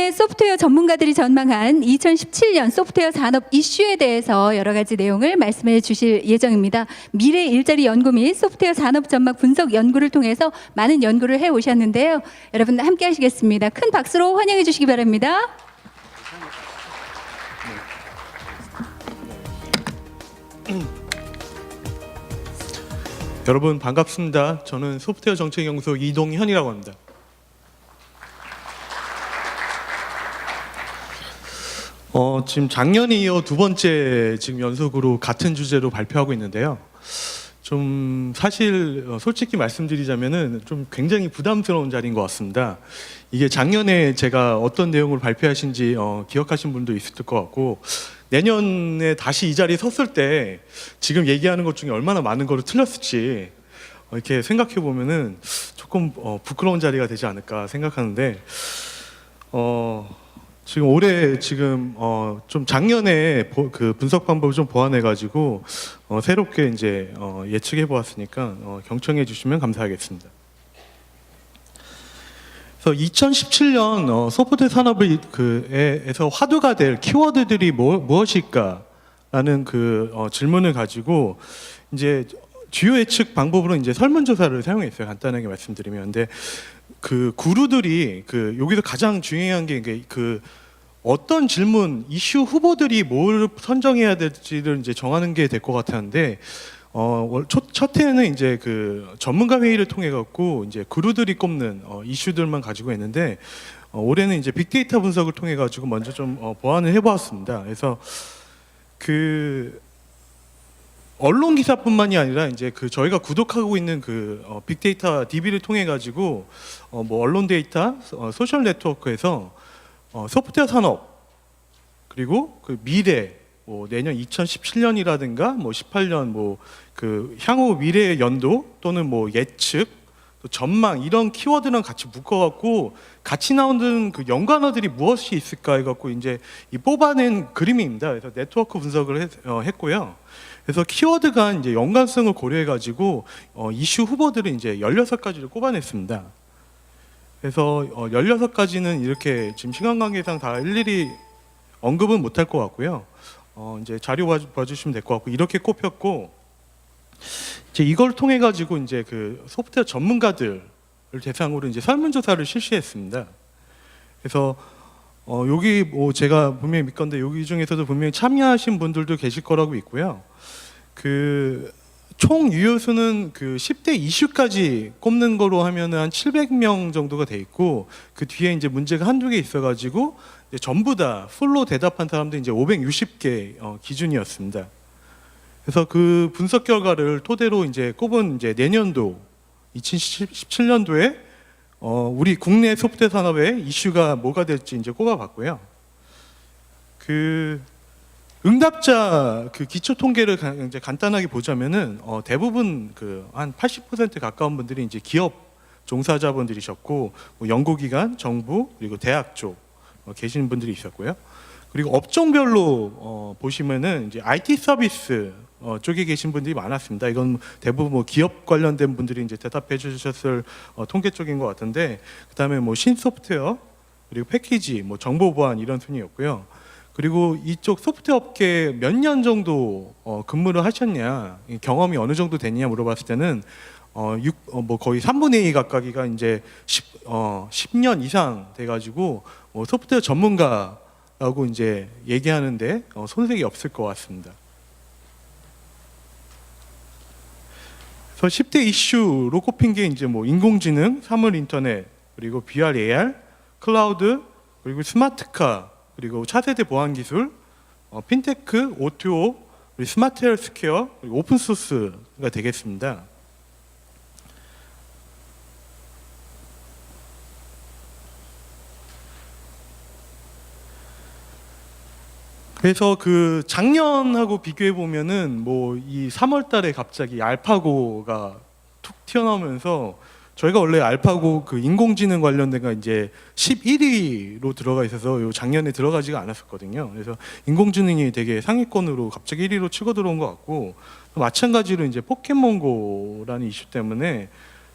국내 소프트웨어 전문가들이 전망한 2017년 소프트웨어 산업 이슈에 대해서 여러 가지 내용을 말씀해 주실 예정입니다. 미래 일자리 연구 및 소프트웨어 산업 전망 분석 연구를 통해서 많은 연구를 해 오셨는데요. 여러분 함께 하시겠습니다. 큰 박수로 환영해 주시기 바랍니다. 여러분 반갑습니다. 저는 소프트웨어 정책연구소 이동현이라고 합니다. 지금 작년에 이어 두 번째 지금 연속으로 같은 주제로 발표하고 있는데요. 좀 사실 솔직히 말씀드리자면은 좀 굉장히 부담스러운 자리인 것 같습니다. 이게 작년에 제가 어떤 내용을 발표하신지 기억하신 분도 있을 것 같고, 내년에 다시 이 자리에 섰을 때 지금 얘기하는 것 중에 얼마나 많은 거를 틀렸을지 이렇게 생각해 보면은 조금 부끄러운 자리가 되지 않을까 생각하는데, 지금 올해 지금 좀 작년에 그 분석 방법을 좀 보완해 가지고 새롭게 이제 예측해 보았으니까 경청해 주시면 감사하겠습니다. 그래서 2017년 소프트웨어 산업에서 화두가 될 키워드들이 무엇일까라는 그 질문을 가지고 이제 주요 예측 방법으로 이제 설문조사를 사용했어요. 간단하게 말씀드리면, 근데 그 구루들이 여기서 가장 중요한 게 그 어떤 질문, 이슈 후보들이 뭘 선정해야 될지를 이제 정하는 게 될 것 같았는데, 첫 해에는 이제 그 전문가 회의를 통해 갖고 이제 그루들이 꼽는 이슈들만 가지고 했는데, 올해는 이제 빅데이터 분석을 통해 가지고 먼저 좀 보완을 해보았습니다. 그래서 그 언론 기사뿐만이 아니라 이제 그 저희가 구독하고 있는 그 빅데이터 DB를 통해 가지고 뭐 언론 데이터, 소셜 네트워크에서 소프트웨어 산업, 그리고 그 미래, 뭐 내년 2017년이라든가 뭐 18년 뭐 그 향후 미래 연도 또는 뭐 예측, 또 전망, 이런 키워드랑 같이 묶어갖고 같이 나오는 그 연관어들이 무엇이 있을까 해갖고 이제 이 뽑아낸 그림입니다. 그래서 네트워크 분석을 했고요. 그래서 키워드가 이제 연관성을 고려해가지고 이슈 후보들을 이제 16가지를 꼽아냈습니다. 그래서 16가지는 이렇게 지금 시간 관계상 다 일일이 언급은 못할 것 같고요. 이제 자료 봐주시면 될 것 같고, 이렇게 꼽혔고, 이제 이걸 통해 가지고 이제 그 소프트웨어 전문가들을 대상으로 이제 설문조사를 실시했습니다. 그래서 여기 뭐 제가 분명히 믿건데 여기 중에서도 분명히 참여하신 분들도 계실 거라고 있고요. 그 총 유효수는 그 10대 이슈까지 꼽는 거로 하면은 한 700명 정도가 돼 있고, 그 뒤에 이제 문제가 한두 개 있어가지고 이제 전부 다 풀로 대답한 사람들 이제 560개 기준이었습니다. 그래서 그 분석 결과를 토대로 이제 꼽은 이제 내년도 2017년도에 우리 국내 소프트웨어 산업의 이슈가 뭐가 될지 이제 꼽아봤고요. 그 응답자 그 기초 통계를 이제 간단하게 보자면은 대부분 그 한 80% 가까운 분들이 이제 기업 종사자분들이셨고, 뭐 연구기관, 정부, 그리고 대학 쪽 계시는 분들이 있었고요. 그리고 업종별로 보시면은 이제 IT 서비스 쪽에 계신 분들이 많았습니다. 이건 대부분 뭐 기업 관련된 분들이 이제 대답해 주셨을 통계 쪽인 것 같은데, 그다음에 뭐 신소프트웨어, 그리고 패키지, 뭐 정보 보안, 이런 순이었고요. 그리고 이쪽 소프트웨어 업계 몇 년 정도 근무를 하셨냐, 경험이 어느 정도 됐냐 물어봤을 때는 뭐 거의 3분의 2 가까이가 이제 10년 이상 돼가지고 소프트웨어 전문가라고 이제 얘기하는데 손색이 없을 것 같습니다. 그래서 10대 이슈로 꼽힌 게 이제 뭐 인공지능, 사물 인터넷, 그리고 VR, AR, 클라우드, 그리고 스마트카, 그리고 차세대 보안 기술, 핀테크, O2O, 스마트 헬스케어, 그리고 오픈 소스가 되겠습니다. 그래서 그 작년하고 비교해 보면은 뭐 이 3월달에 갑자기 알파고가 툭 튀어나오면서, 저희가 원래 알파고 그 인공지능 관련된 거 이제 11위로 들어가 있어서 요 작년에 들어가지가 않았었거든요. 그래서 인공지능이 되게 상위권으로 갑자기 1위로 치고 들어온 것 같고, 또 마찬가지로 이제 포켓몬고라는 이슈 때문에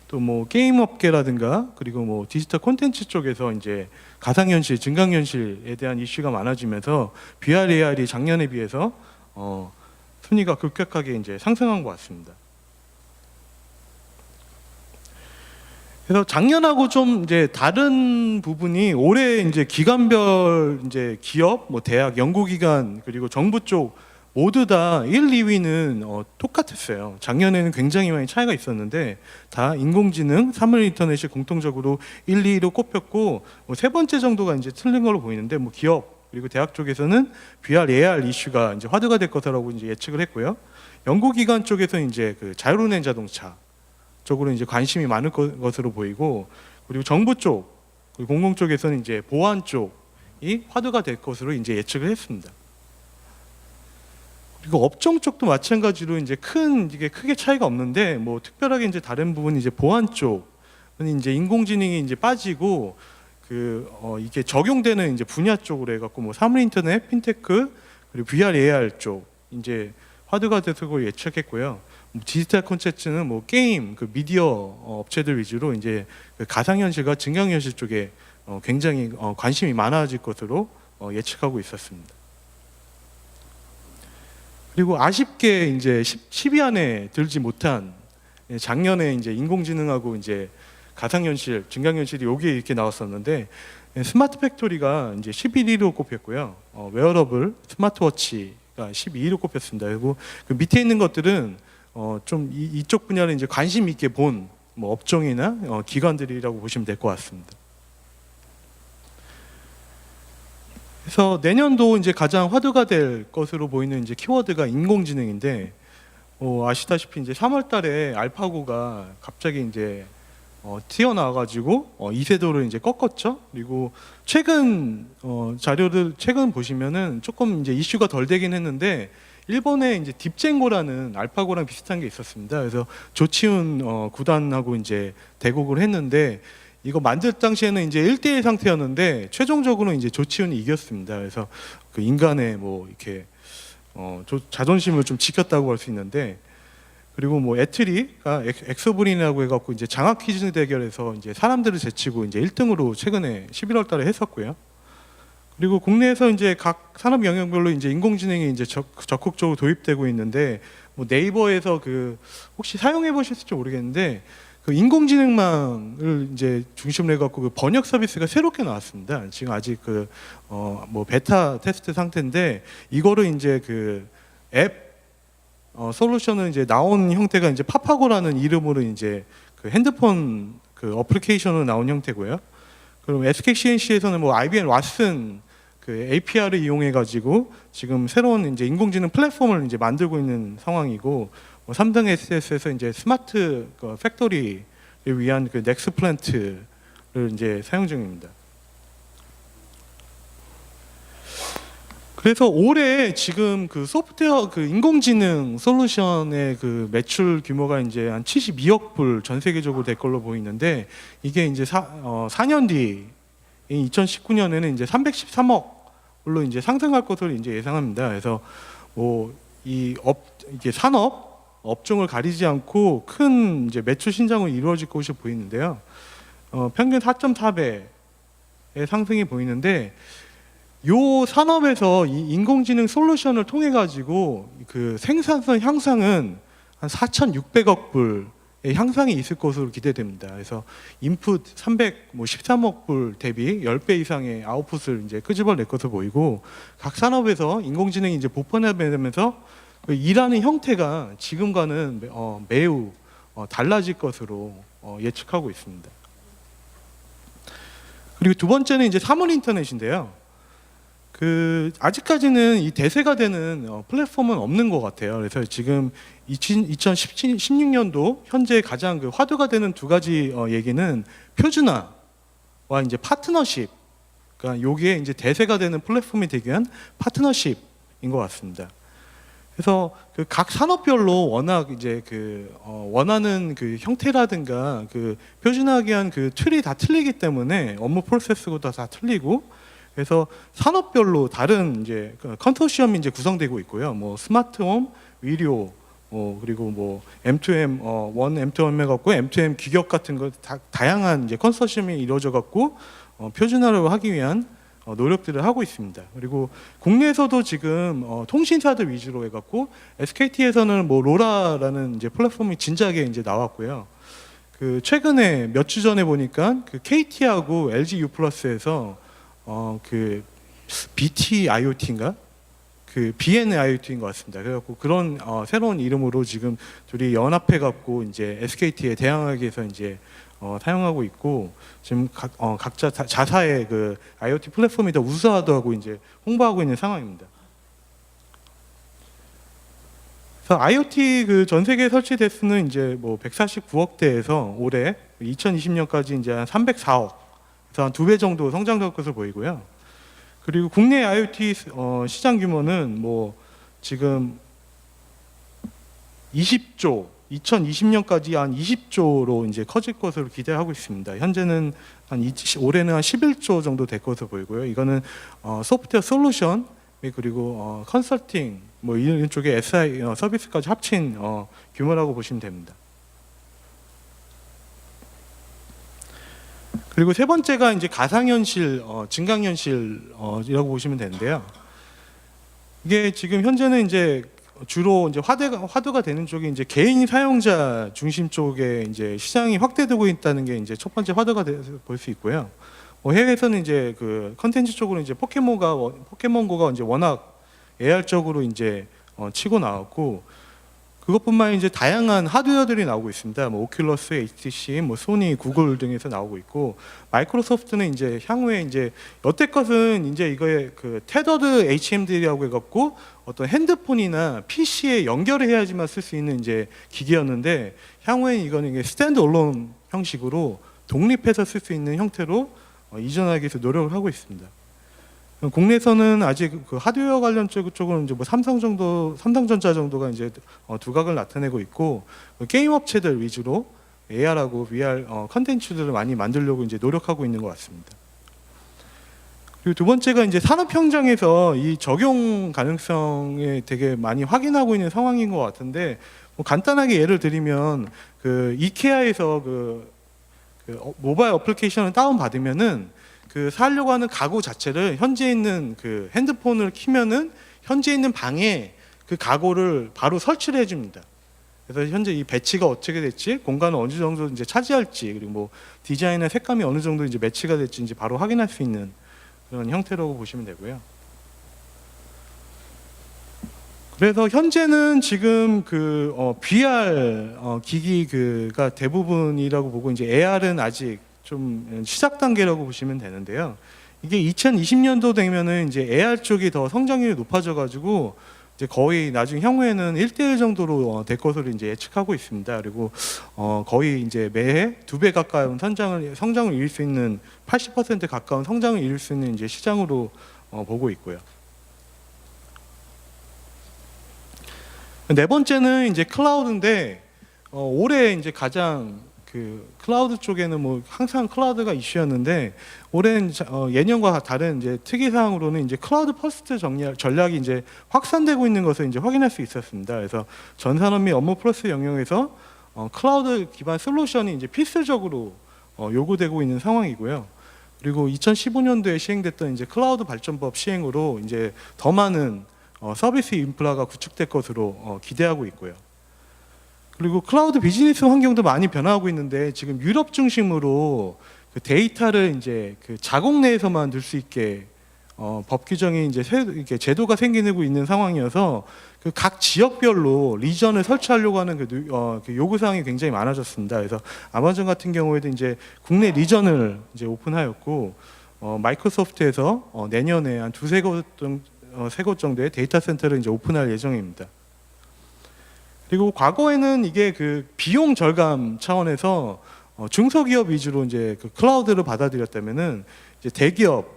또 뭐 게임 업계라든가 그리고 뭐 디지털 콘텐츠 쪽에서 이제 가상현실, 증강현실에 대한 이슈가 많아지면서 VR, AR이 작년에 비해서 순위가 급격하게 이제 상승한 것 같습니다. 그래서 작년하고 좀 이제 다른 부분이 올해 이제 기관별 이제 기업, 뭐 대학, 연구기관 그리고 정부 쪽 모두 다 1, 2위는 똑같았어요. 작년에는 굉장히 많이 차이가 있었는데 다 인공지능, 사물인터넷이 공통적으로 1, 2위로 꼽혔고 뭐 세 번째 정도가 이제 틀린 걸로 보이는데 뭐 기업 그리고 대학 쪽에서는 VR, AR 이슈가 이제 화두가 될 것이라고 이제 예측을 했고요. 연구기관 쪽에서 이제 그 자율운행 자동차 쪽으로 이제 관심이 많을 것으로 보이고 그리고 정부 쪽, 그리고 공공 쪽에서는 이제 보안 쪽이 화두가 될 것으로 이제 예측을 했습니다. 그리고 업종 쪽도 마찬가지로 이제 이게 크게 차이가 없는데 뭐 특별하게 이제 다른 부분이 이제 보안 쪽은 이제 인공지능이 이제 빠지고 이게 적용되는 이제 분야 쪽으로 해갖고 뭐 사물인터넷, 핀테크 그리고 VR, AR 쪽 이제 화두가 돼서 예측했고요. 디지털 콘텐츠는 뭐 게임, 그 미디어 업체들 위주로 이제 그 가상현실과 증강현실 쪽에 굉장히 관심이 많아질 것으로 예측하고 있었습니다. 그리고 아쉽게 이제 10위 안에 들지 못한 작년에 이제 인공지능하고 이제 가상현실, 증강현실이 여기에 이렇게 나왔었는데 스마트 팩토리가 이제 11위로 꼽혔고요. 웨어러블, 스마트워치가 12위로 꼽혔습니다. 그리고 그 밑에 있는 것들은 좀 이쪽 분야를 이제 관심 있게 본 뭐 업종이나 기관들이라고 보시면 될 것 같습니다. 그래서 내년도 이제 가장 화두가 될 것으로 보이는 이제 키워드가 인공지능인데 아시다시피 이제 3월달에 알파고가 갑자기 이제 튀어나와가지고 이세돌을 이제 꺾었죠. 그리고 최근 자료를 최근 보시면은 조금 이제 이슈가 덜 되긴 했는데 일본에 이제 딥젠고라는 알파고랑 비슷한 게 있었습니다. 그래서 조치훈 구단하고 이제 대국을 했는데 이거 만들 당시에는 이제 1대1 상태였는데 최종적으로 이제 조치훈이 이겼습니다. 그래서 그 인간의 뭐 이렇게 자존심을 좀 지켰다고 할 수 있는데 그리고 뭐 애트리가 엑소브린이라고 해갖고 이제 장학 퀴즈 대결에서 이제 사람들을 제치고 이제 1등으로 최근에 11월달에 했었고요. 그리고 국내에서 이제 각 산업 영역별로 이제 인공지능이 이제 적극적으로 도입되고 있는데 뭐 네이버에서 혹시 사용해 보셨을지 모르겠는데 그 인공지능망을 이제 중심으로 해갖고 그 번역 서비스가 새롭게 나왔습니다. 지금 아직 뭐 베타 테스트 상태인데 이거를 이제 그 앱 솔루션은 이제 나온 형태가 이제 파파고라는 이름으로 이제 그 핸드폰 그 어플리케이션으로 나온 형태고요. 그럼 SKCNC에서는 뭐 IBM 왓슨 그 API를 이용해 가지고 지금 새로운 이제 인공지능 플랫폼을 이제 만들고 있는 상황이고 뭐 삼성 SS에서 이제 스마트 팩토리를 위한 그 넥스 플랜트를 이제 사용 중입니다. 그래서 올해 지금 그 소프트웨어 그 인공지능 솔루션의 그 매출 규모가 이제 한 72억 불 전 세계적으로 될 걸로 보이는데 이게 이제 4년 뒤 2019년에는 이제 313억으로 이제 상승할 것으로 이제 예상합니다. 그래서 뭐 이게 산업 업종을 가리지 않고 큰 이제 매출 신장으로 이루어질 것이 보이는데요. 평균 4.4배의 상승이 보이는데 요 산업에서 이 인공지능 솔루션을 통해 가지고 그 생산성 향상은 한 4,600억 불의 향상이 있을 것으로 기대됩니다. 그래서 인풋 313억 불 대비 10배 이상의 아웃풋을 이제 끄집어낼 것으로 보이고 각 산업에서 인공지능이 이제 보편화되면서 일하는 형태가 지금과는 매우 달라질 것으로 예측하고 있습니다. 그리고 두 번째는 이제 사물 인터넷인데요. 아직까지는 이 대세가 되는 플랫폼은 없는 것 같아요. 그래서 지금 2016년도 현재 가장 그 화두가 되는 두 가지 얘기는 표준화와 이제 파트너십. 그러니까 요게 이제 대세가 되는 플랫폼이 되기 위한 파트너십인 것 같습니다. 그래서 그 각 산업별로 워낙 이제 원하는 그 형태라든가 그 표준화하기 위한 그 툴이 다 틀리기 때문에 업무 프로세스도 다 틀리고 그래서 산업별로 다른 이제 컨소시엄이 이제 구성되고 있고요. 뭐 스마트홈, 의료, 그리고 뭐 M2M 1 M2M 해갖고 M2M 규격 같은 거 다양한 이제 컨소시엄이 이루어져 갖고 표준화를 하기 위한 노력들을 하고 있습니다. 그리고 국내에서도 지금 통신사들 위주로 해갖고 SKT에서는 뭐 로라라는 이제 플랫폼이 진작에 이제 나왔고요. 그 최근에 몇 주 전에 보니까 그 KT하고 LG U+에서 그 BT IoT인가? 그 BN IoT인 것 같습니다. 그래갖고 그런 새로운 이름으로 지금 둘이 연합해 갖고 이제 SKT에 대항하기 위해서 이제 사용하고 있고 지금 각자 자사의 그 IoT 플랫폼이 더 우수하다고 이제 홍보하고 있는 상황입니다. 그래서 IoT 그 전 세계에 설치 대수는 이제 뭐 149억 대에서 올해 2020년까지 이제 한 304억, 그래서 한 2배 정도 성장할 것으로 보이고요. 그리고 국내 IoT 시장 규모는 뭐 지금 20조, 2020년까지 한 20조로 이제 커질 것으로 기대하고 있습니다. 현재는 올해는 한 11조 정도 될 것으로 보이고요. 이거는 소프트웨어 솔루션 그리고 컨설팅 뭐 이런 쪽에 SI 서비스까지 합친 규모라고 보시면 됩니다. 그리고 세 번째가 이제 가상현실, 증강현실이라고 보시면 되는데요. 이게 지금 현재는 이제 주로 이제 화두가 되는 쪽이 이제 개인 사용자 중심 쪽에 이제 시장이 확대되고 있다는 게 이제 첫 번째 화두가 볼 수 있고요. 해외에서는 이제 그 컨텐츠 쪽으로 이제 포켓몬고가 이제 워낙 AR적으로 이제 치고 나왔고, 그것뿐만 이제 다양한 하드웨어들이 나오고 있습니다. 뭐 오큘러스, HTC, 뭐 소니, 구글 등에서 나오고 있고, 마이크로소프트는 이제 향후에 이제 여태껏은 이제 이거에 그 테더드 HMD라고 해갖고 어떤 핸드폰이나 PC에 연결을 해야지만 쓸 수 있는 이제 기기였는데, 향후에는 이거는 이게 스탠드 얼론 형식으로 독립해서 쓸 수 있는 형태로 이전하기 위해서 노력을 하고 있습니다. 국내에서는 아직 그 하드웨어 관련 쪽은 이제 뭐 삼성전자 정도가 이제 두각을 나타내고 있고, 게임 업체들 위주로 AR하고 VR 컨텐츠들을 많이 만들려고 이제 노력하고 있는 것 같습니다. 그리고 두 번째가 이제 산업 현장에서 이 적용 가능성에 되게 많이 확인하고 있는 상황인 것 같은데, 뭐 간단하게 예를 들면 그 이케아에서 그 모바일 어플리케이션을 다운 받으면은 그 사려고 하는 가구 자체를 현재 있는 그 핸드폰을 키면은 현재 있는 방에 그 가구를 바로 설치를 해줍니다. 그래서 현재 이 배치가 어떻게 될지, 공간을 어느 정도 이제 차지할지, 그리고 뭐 디자인의 색감이 어느 정도 이제 매치가 될지 이제 바로 확인할 수 있는 그런 형태라고 보시면 되고요. 그래서 현재는 지금 그 VR 기기가 대부분이라고 보고, 이제 AR은 아직 좀 시작 단계라고 보시면 되는데요. 이게 2020년도 되면은 이제 AR 쪽이 더 성장률이 높아져 가지고 이제 거의 나중 향후에는 1대1 정도로 될 것으로 이제 예측하고 있습니다. 그리고 거의 이제 매해 2배 가까운 성장을 이룰 수 있는 80% 가까운 성장을 이룰 수 있는 이제 시장으로 보고 있고요. 네 번째는 이제 클라우드인데, 올해 이제 가장 그 클라우드 쪽에는 뭐 항상 클라우드가 이슈였는데, 올해는 예년과 다른 이제 특이사항으로는 이제 클라우드 퍼스트 전략이 이제 확산되고 있는 것을 이제 확인할 수 있었습니다. 그래서 전 산업 및 업무 프로세스 영역에서 클라우드 기반 솔루션이 이제 필수적으로 요구되고 있는 상황이고요. 그리고 2015년도에 시행됐던 이제 클라우드 발전법 시행으로 이제 더 많은 서비스 인프라가 구축될 것으로 기대하고 있고요. 그리고 클라우드 비즈니스 환경도 많이 변화하고 있는데, 지금 유럽 중심으로 그 데이터를 이제 그 자국 내에서만 둘 수 있게 법 규정이 이제 이렇게 제도가 생기고 있는 상황이어서 그 각 지역별로 리전을 설치하려고 하는 그 요구 사항이 굉장히 많아졌습니다. 그래서 아마존 같은 경우에도 이제 국내 리전을 이제 오픈하였고, 마이크로소프트에서 내년에 한 세 곳 정도의 데이터 센터를 이제 오픈할 예정입니다. 그리고 과거에는 이게 그 비용 절감 차원에서 중소기업 위주로 이제 그 클라우드를 받아들였다면은 이제 대기업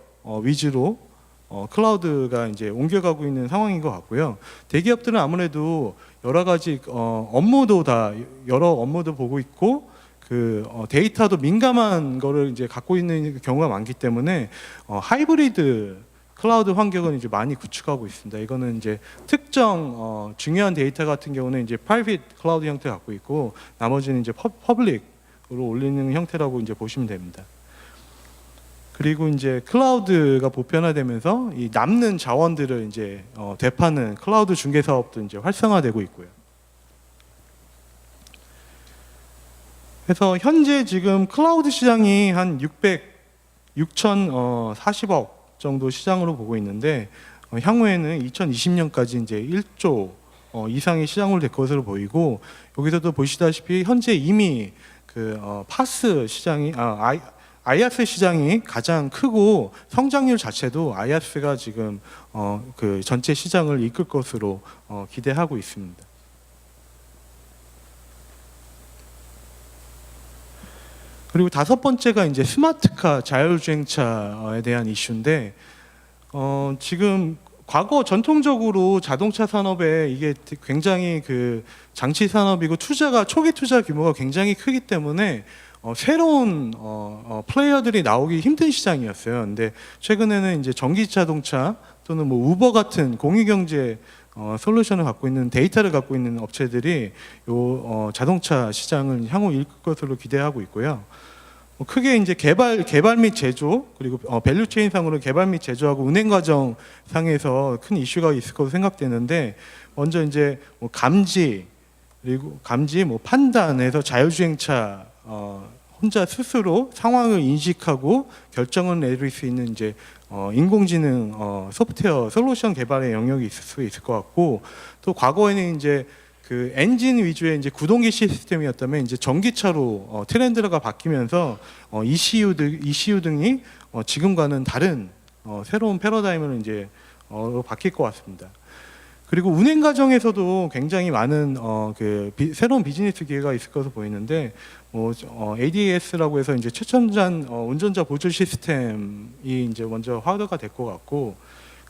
위주로 클라우드가 이제 옮겨가고 있는 상황인 것 같고요. 대기업들은 아무래도 여러 가지 여러 업무도 보고 있고, 그 데이터도 민감한 거를 이제 갖고 있는 경우가 많기 때문에 하이브리드 클라우드 환경을 이제 많이 구축하고 있습니다. 이거는 이제 특정 중요한 데이터 같은 경우는 이제 private 클라우드 형태 갖고 있고 나머지는 이제 퍼블릭으로 올리는 형태라고 이제 보시면 됩니다. 그리고 이제 클라우드가 보편화되면서 이 남는 자원들을 이제 되파는 클라우드 중개 사업도 이제 활성화되고 있고요. 그래서 현재 지금 클라우드 시장이 한 6,040억 정도 시장으로 보고 있는데 향후에는 2020년까지 이제 1조 이상의 시장으로 될 것으로 보이고 여기서도 보시다시피 현재 이미 그 파스 시장이 아이아스 시장이 가장 크고 성장률 자체도 아이아스가 지금 그 전체 시장을 이끌 것으로 기대하고 있습니다. 그리고 다섯 번째가 이제 스마트카 자율주행차에 대한 이슈인데 지금 과거 전통적으로 자동차 산업에 이게 굉장히 그 장치 산업이고 초기 투자 규모가 굉장히 크기 때문에 새로운 플레이어들이 나오기 힘든 시장이었어요. 근데 최근에는 이제 전기 자동차 또는 뭐 우버 같은 공유 경제 솔루션을 갖고 있는 데이터를 갖고 있는 업체들이 요 자동차 시장을 향후 이끌 것으로 기대하고 있고요. 크게 이제 개발 및 제조 그리고 밸류체인 상으로 개발 및 제조하고 운행 과정 상에서 큰 이슈가 있을 것으로 생각되는데 먼저 이제 뭐 감지 뭐 판단에서 자율주행차 혼자 스스로 상황을 인식하고 결정을 내릴 수 있는 이제 인공지능 소프트웨어 솔루션 개발의 영역이 있을 수 있을 것 같고 또 과거에는 이제 그 엔진 위주의 이제 구동기 시스템이었다면 이제 전기차로 트렌드가 바뀌면서 ECU 등이 지금과는 다른 새로운 패러다임을 이제 바뀔 것 같습니다. 그리고 운행 과정에서도 굉장히 많은 새로운 비즈니스 기회가 있을 것으로 보이는데 ADAS라고 해서 이제 최첨단 운전자 보조 시스템이 이제 먼저 화두가 될 것 같고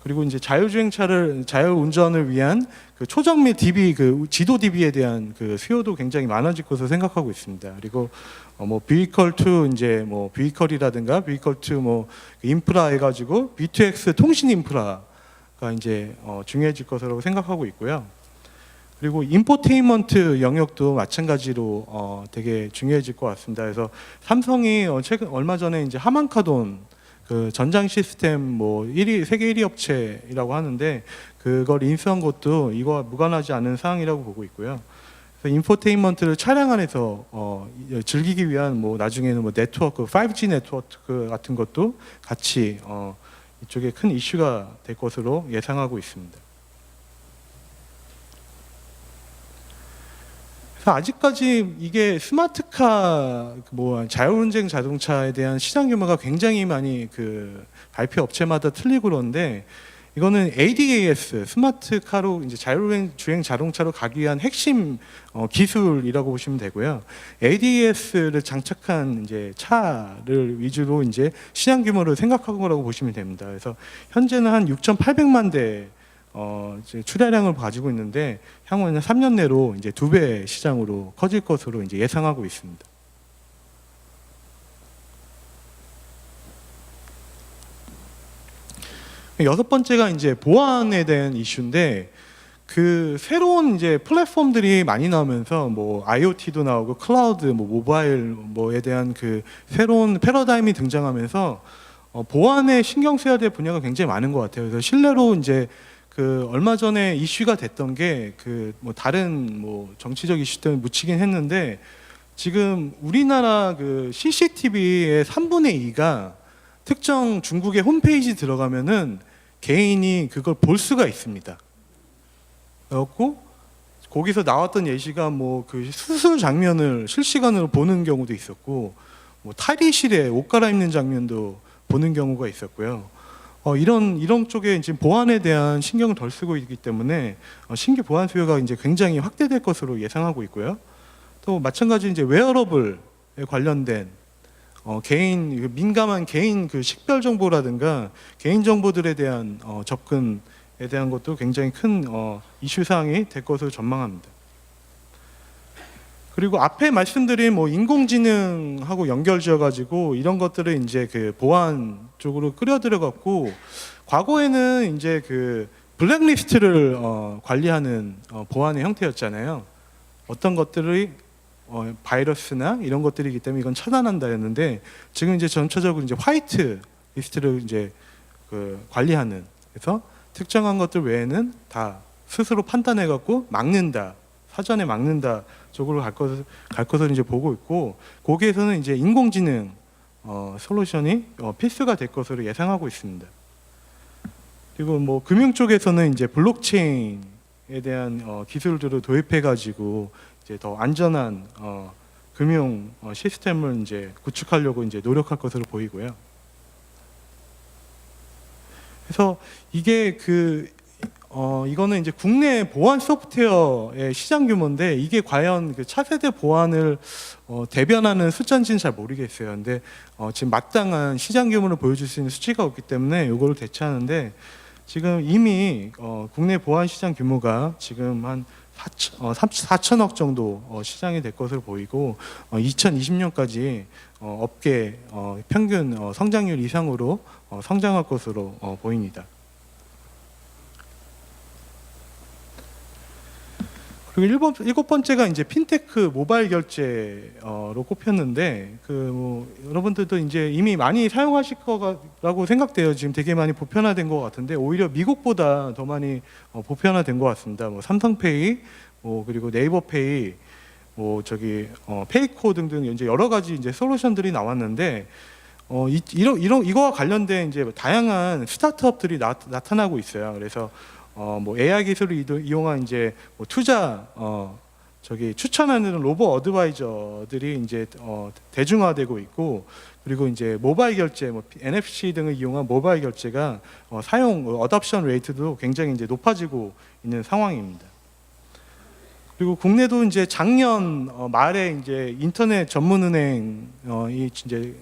그리고 이제 자율운전을 위한 그 초정 및 DB 그 지도 DB에 대한 그 수요도 굉장히 많아질 것으로 생각하고 있습니다. 그리고 뭐 vehicle to 이제 뭐 vehicle이라든가 vehicle to 뭐 인프라 해가지고 V2X 통신 인프라가 이제 중요해질 것으로 생각하고 있고요. 그리고 인포테인먼트 영역도 마찬가지로 되게 중요해질 것 같습니다. 그래서 삼성이 얼마 전에 이제 하만카돈 그 전장 시스템 뭐 세계 1위 업체라고 하는데 그걸 인수한 것도 이거와 무관하지 않은 사항이라고 보고 있고요. 그래서 인포테인먼트를 차량 안에서 즐기기 위한 뭐 나중에는 뭐 네트워크 5G 네트워크 같은 것도 같이 이쪽에 큰 이슈가 될 것으로 예상하고 있습니다. 그래서 아직까지 이게 스마트카 뭐 자율운전 자동차에 대한 시장 규모가 굉장히 많이 그 발표 업체마다 틀리고 그런데 이거는 ADAS 스마트카로 이제 자율주행 자동차로 가기 위한 핵심 기술이라고 보시면 되고요. ADAS를 장착한 이제 차를 위주로 이제 시장 규모를 생각한 거라고 보시면 됩니다. 그래서 현재는 한 6,800만 대 이제 출하량을 가지고 있는데 향후에는 3년 내로 이제 2배 시장으로 커질 것으로 이제 예상하고 있습니다. 여섯 번째가 이제 보안에 대한 이슈인데 그 새로운 이제 플랫폼들이 많이 나오면서 뭐 IoT도 나오고 클라우드, 뭐 모바일 뭐에 대한 그 새로운 패러다임이 등장하면서 보안에 신경 써야 될 분야가 굉장히 많은 것 같아요. 그래서 실내로 이제 그 얼마 전에 이슈가 됐던 게 그 뭐 다른 뭐 정치적 이슈 때문에 묻히긴 했는데 지금 우리나라 그 CCTV의 3분의 2가 특정 중국의 홈페이지 들어가면은 개인이 그걸 볼 수가 있습니다. 그렇고 거기서 나왔던 예시가 뭐 그 수술 장면을 실시간으로 보는 경우도 있었고 뭐 탈의실에 옷 갈아입는 장면도 보는 경우가 있었고요. 이런 쪽에 지금 보안에 대한 신경을 덜 쓰고 있기 때문에 신규 보안 수요가 이제 굉장히 확대될 것으로 예상하고 있고요. 또 마찬가지 이제 웨어러블에 관련된 개인 민감한 개인 그 식별 정보라든가 개인 정보들에 대한 접근에 대한 것도 굉장히 큰 이슈 사항이 될 것으로 전망합니다. 그리고 앞에 말씀드린 뭐 인공지능하고 연결지어 가지고 이런 것들을 이제 그 보안 쪽으로 끌어들여갔고, 과거에는 이제 그 블랙리스트를 관리하는 보안의 형태였잖아요. 어떤 것들이 바이러스나 이런 것들이기 때문에 이건 차단한다 했는데, 지금 이제 전체적으로 이제 화이트 리스트를 이제 그 관리하는, 그래서 특정한 것들 외에는 다 스스로 판단해 갖고 막는다, 사전에 막는다 쪽으로 갈 것을 이제 보고 있고, 거기에서는 이제 인공지능 솔루션이 필수가 될 것으로 예상하고 있습니다. 그리고 뭐 금융 쪽에서는 이제 블록체인에 대한 기술들을 도입해 가지고 이제 더 안전한 금융 시스템을 이제 구축하려고 이제 노력할 것으로 보이고요. 그래서 이게 이거는 이제 국내 보안 소프트웨어의 시장 규모인데, 이게 과연 그 차세대 보안을 대변하는 숫자인지는 잘 모르겠어요. 근데 지금 마땅한 시장 규모를 보여줄 수 있는 수치가 없기 때문에 이거를 대체하는데, 지금 이미 국내 보안 시장 규모가 지금 한 4천억 정도 시장이 될 것으로 보이고, 2020년까지 업계 평균 성장률 이상으로 성장할 것으로 보입니다. 그리고 일곱 번째가 이제 핀테크 모바일 결제로 꼽혔는데, 여러분들도 이제 이미 많이 사용하실 거라고 생각돼요. 지금 되게 많이 보편화된 것 같은데, 오히려 미국보다 더 많이 보편화된 것 같습니다. 뭐 삼성페이, 그리고 네이버페이, 페이코 등등 이제 여러 가지 이제 솔루션들이 나왔는데, 이거와 관련된 이제 다양한 스타트업들이 나타나고 있어요. 그래서 뭐 AI 기술을 이용한 이제 뭐 투자 추천하는 로보 어드바이저들이 이제 대중화되고 있고, 그리고 이제 모바일 결제, 뭐 NFC 등을 이용한 모바일 결제가 사용 어답션 레이트도 굉장히 이제 높아지고 있는 상황입니다. 그리고 국내도 이제 작년 말에 이제 인터넷 전문은행이 이제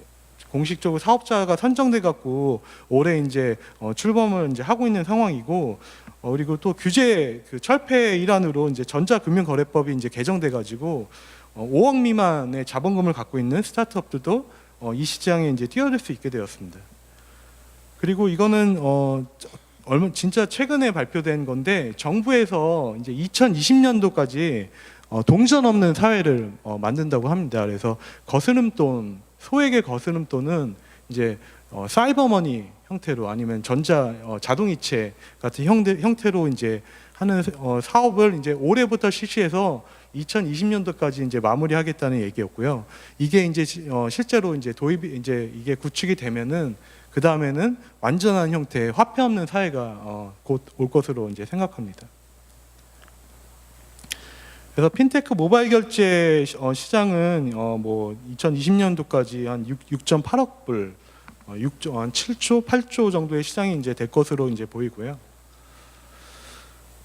공식적으로 사업자가 선정돼 갖고 올해 이제 출범을 이제 하고 있는 상황이고, 그리고 또 규제 철폐 일환으로 이제 전자금융거래법이 이제 개정돼 가지고 5억 미만의 자본금을 갖고 있는 스타트업들도 이 시장에 이제 뛰어들 수 있게 되었습니다. 그리고 이거는 진짜 최근에 발표된 건데, 정부에서 이제 2020년도까지 동전 없는 사회를 만든다고 합니다. 그래서 거스름돈, 소액의 거스름돈은 이제 사이버머니 형태로, 아니면 자동이체 같은 형태로 이제 하는 사업을 이제 올해부터 실시해서 2020년도까지 이제 마무리하겠다는 얘기였고요. 이게 이제 실제로 이제 도입이 이제 이게 구축이 되면은, 그 다음에는 완전한 형태의 화폐 없는 사회가 곧 올 것으로 이제 생각합니다. 그래서 핀테크 모바일 결제 시장은 뭐 2020년도까지 한 6.8억 불, 한 7조, 8조 정도의 시장이 이제 될 것으로 이제 보이고요.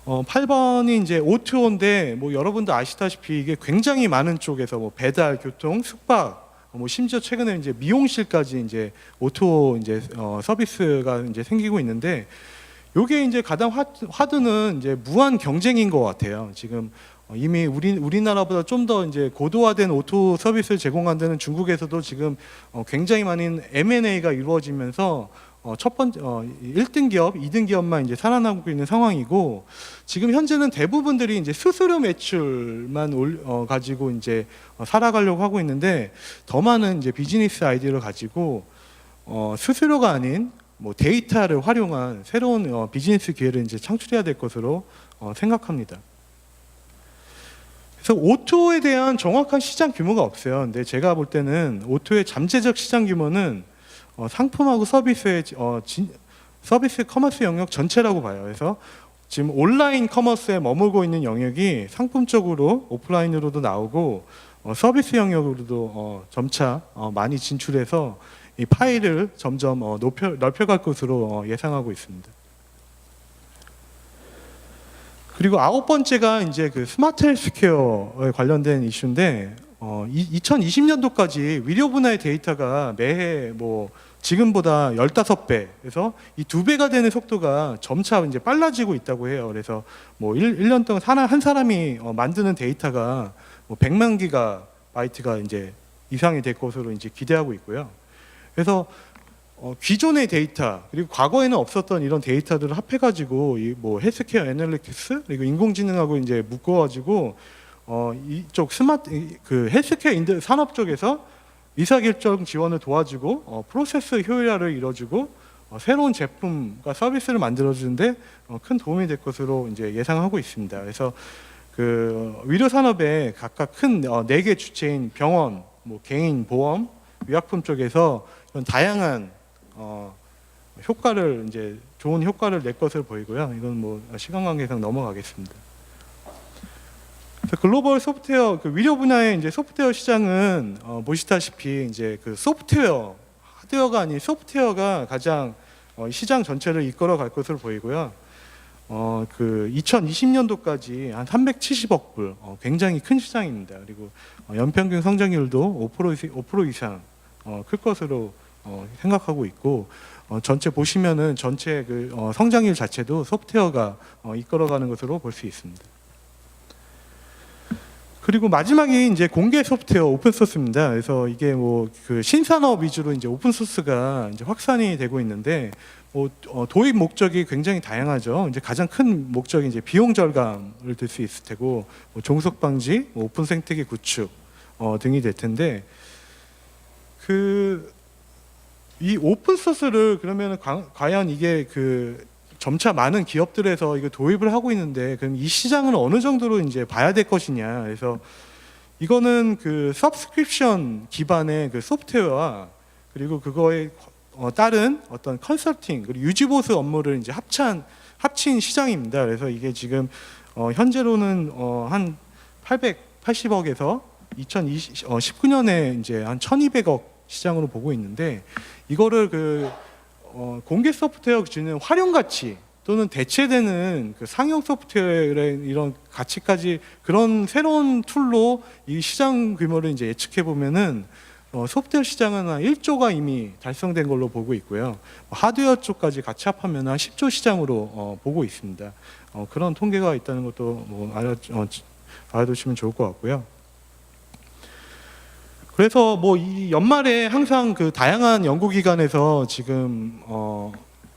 8번이 이제 O2O인데, 뭐 여러분도 아시다시피 이게 굉장히 많은 쪽에서 뭐 배달, 교통, 숙박, 뭐 심지어 최근에 이제 미용실까지 이제 O2O 이제 서비스가 이제 생기고 있는데, 요게 이제 가장 화두는 이제 무한 경쟁인 것 같아요. 지금 이미 우리나라보다 좀 더 이제 고도화된 오토 서비스를 제공한다는 중국에서도 지금 굉장히 많은 M&A가 이루어지면서 첫 번째 1등 기업, 2등 기업만 이제 살아남고 있는 상황이고, 지금 현재는 대부분들이 이제 수수료 매출만 가지고 이제 살아가려고 하고 있는데, 더 많은 이제 비즈니스 아이디어를 가지고 수수료가 아닌 뭐 데이터를 활용한 새로운 비즈니스 기회를 이제 창출해야 될 것으로 생각합니다. 그래서 오토에 대한 정확한 시장 규모가 없어요. 근데 제가 볼 때는 오토의 잠재적 시장 규모는 상품하고 서비스의 서비스 커머스 영역 전체라고 봐요. 그래서 지금 온라인 커머스에 머물고 있는 영역이 상품적으로 오프라인으로도 나오고 서비스 영역으로도 점차 많이 진출해서 이 파일을 점점 넓혀갈 것으로 예상하고 있습니다. 그리고 9번째가 이제 그 스마트 헬스케어에 관련된 이슈인데, 2020년도까지 의료 분야의 데이터가 매해 뭐 지금보다 15배, 그래서 이 2배가 되는 속도가 점차 이제 빨라지고 있다고 해요. 그래서 뭐 1년 동안 한 사람이 만드는 데이터가 뭐 100만 기가바이트가 이제 이상이 될 것으로 이제 기대하고 있고요. 그래서 기존의 데이터 그리고 과거에는 없었던 이런 데이터들을 합해가지고 이 뭐 헬스케어 애널리틱스 그리고 인공지능하고 이제 묶어가지고 이쪽 그 헬스케어 산업 쪽에서 의사결정 지원을 도와주고 프로세스 효율화를 이뤄주고 새로운 제품과 서비스를 만들어주는데 큰 도움이 될 것으로 이제 예상하고 있습니다. 그래서 그 의료 산업에 각각 큰 4개 주체인 병원, 뭐 개인 보험, 의약품 쪽에서 이런 다양한 효과를 이제 좋은 효과를 낼 것으로 보이고요. 이건 뭐 시간 관계상 넘어가겠습니다. 글로벌 소프트웨어 그 의료 분야의 이제 소프트웨어 시장은 보시다시피 이제 그 소프트웨어 하드웨어가 아닌 소프트웨어가 가장 시장 전체를 이끌어 갈 것으로 보이고요. 그 2020년도까지 한 370억 불, 굉장히 큰 시장입니다. 그리고 연평균 성장률도 5% 이상 클 것으로 생각하고 있고, 전체 보시면은 전체 그 성장률 자체도 소프트웨어가 이끌어가는 것으로 볼 수 있습니다. 그리고 마지막이 이제 공개 소프트웨어 오픈 소스입니다. 그래서 이게 뭐 그 신산업 위주로 이제 오픈 소스가 이제 확산이 되고 있는데, 도입 목적이 굉장히 다양하죠. 이제 가장 큰 목적이 이제 비용 절감을 들 수 있을 테고, 종속 방지, 오픈 생태계 구축 등이 될 텐데, 이 오픈 소스를 그러면 과연 이게 그 점차 많은 기업들에서 이거 도입을 하고 있는데, 그럼 이 시장은 어느 정도로 이제 봐야 될 것이냐. 그래서 이거는 그 서브스크립션 기반의 그 소프트웨어와 그리고 그거에 따른 어떤 컨설팅 그리고 유지보수 업무를 이제 합친 시장입니다. 그래서 이게 지금 현재로는 한 880억에서 2019년에 이제 한 1,200억 시장으로 보고 있는데, 이거를 그 공개 소프트웨어 주는 활용 가치 또는 대체되는 그 상용 소프트웨어의 이런 가치까지 그런 새로운 툴로 이 시장 규모를 이제 예측해 보면은 소프트웨어 시장은 한 1조가 이미 달성된 걸로 보고 있고요. 하드웨어 쪽까지 같이 합하면 한 10조 시장으로 보고 있습니다. 그런 통계가 있다는 것도 뭐 알아두시면 좋을 것 같고요. 그래서 뭐 이 연말에 항상 그 다양한 연구기관에서 지금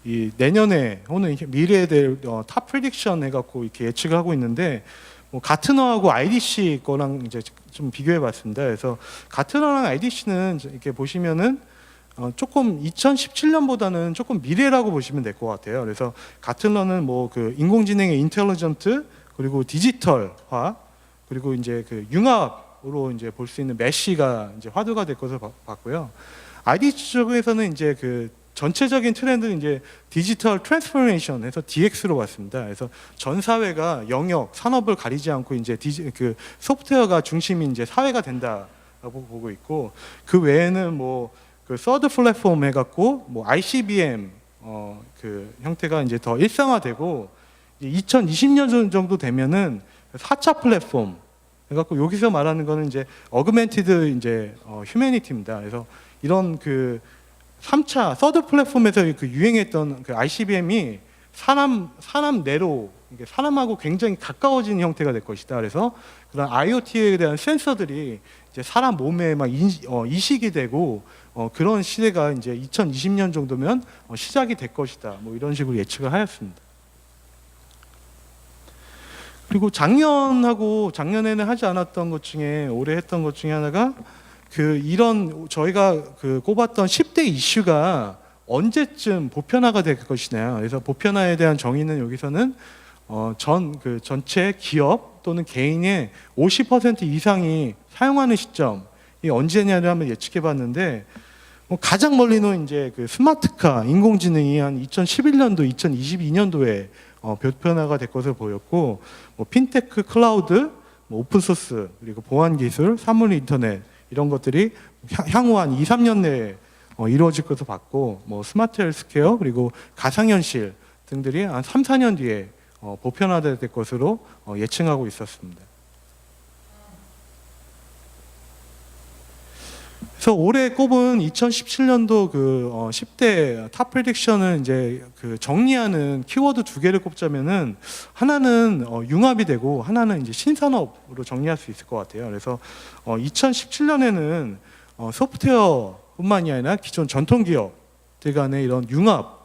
이 내년에 혹은 미래에 될 탑 프리딕션 해갖고 이렇게 예측을 하고 있는데, 뭐 가트너하고 IDC 거랑 이제 좀 비교해봤습니다. 그래서 가트너랑 IDC는 이렇게 보시면은 조금 2017년보다는 조금 미래라고 보시면 될 것 같아요. 그래서 가트너는 뭐 그 인공지능의 인텔리전트 그리고 디지털화 그리고 이제 그 융합으로 이제 볼 수 있는 메쉬가 이제 화두가 될 것을 봤고요. IDC 쪽에서는 이제 그 전체적인 트렌드는 이제 디지털 트랜스포메이션에서 DX로 왔습니다. 그래서 전 사회가 영역, 산업을 가리지 않고 이제 그 소프트웨어가 중심인 이제 사회가 된다라고 보고 있고, 그 외에는 뭐 그 서드 플랫폼 해갖고 뭐 ICBM 그 형태가 이제 더 일상화되고, 2020년 정도 되면은 4차 플랫폼 해갖고 여기서 말하는 거는 이제 어그멘티드 이제 휴머니티입니다. 그래서 이런 그 3차 서드 플랫폼에서 그 유행했던 그 ICBM이 사람 내로 이게 사람하고 굉장히 가까워진 형태가 될 것이다. 그래서 그런 IoT에 대한 센서들이 이제 사람 몸에 막 이식이 되고 그런 시대가 이제 2020년 정도면 시작이 될 것이다. 뭐 이런 식으로 예측을 하였습니다. 그리고 작년에는 하지 않았던 것 중에 올해 했던 것 중에 하나가 그 이런 저희가 그 꼽았던 10대 이슈가 언제쯤 보편화가 될 것이냐. 그래서 보편화에 대한 정의는 여기서는 전체 기업 또는 개인의 50% 이상이 사용하는 시점이 언제냐를 한번 예측해 봤는데, 가장 멀리는 이제 그 스마트카, 인공지능이 한 2011년도, 2022년도에 보편화가 될 것으로 보였고, 뭐 핀테크, 클라우드, 뭐 오픈소스, 그리고 보안 기술, 사물 인터넷 이런 것들이 향후 한 2, 3년 내에 이루어질 것으로 봤고, 뭐 스마트 헬스케어 그리고 가상현실 등들이 한 3, 4년 뒤에 보편화될 것으로 예측하고 있었습니다. 그래서 올해 꼽은 2017년도 그 10대 탑 프리딕션을 이제 그 정리하는 키워드 2개를 꼽자면은, 하나는 융합이 되고 하나는 이제 신산업으로 정리할 수 있을 것 같아요. 그래서 2017년에는 소프트웨어뿐만이 아니라 기존 전통 기업 기업들 간의 이런 융합,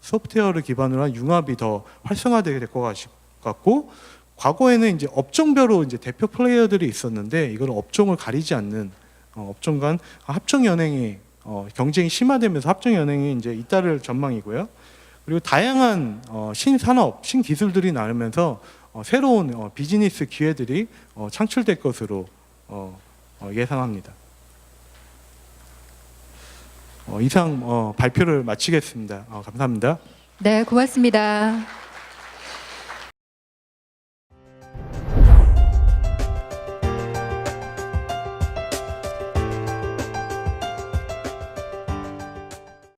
소프트웨어를 기반으로 한 융합이 더 활성화되게 될 것 같고, 과거에는 이제 업종별로 이제 대표 플레이어들이 있었는데 이걸 업종을 가리지 않는 업종 간 합종 연행이 경쟁이 심화되면서 합종 연행이 이제 잇따를 전망이고요. 그리고 다양한 신산업, 신기술들이 나오면서 새로운 비즈니스 기회들이 창출될 것으로 예상합니다. 이상 발표를 마치겠습니다. 감사합니다. 네, 고맙습니다.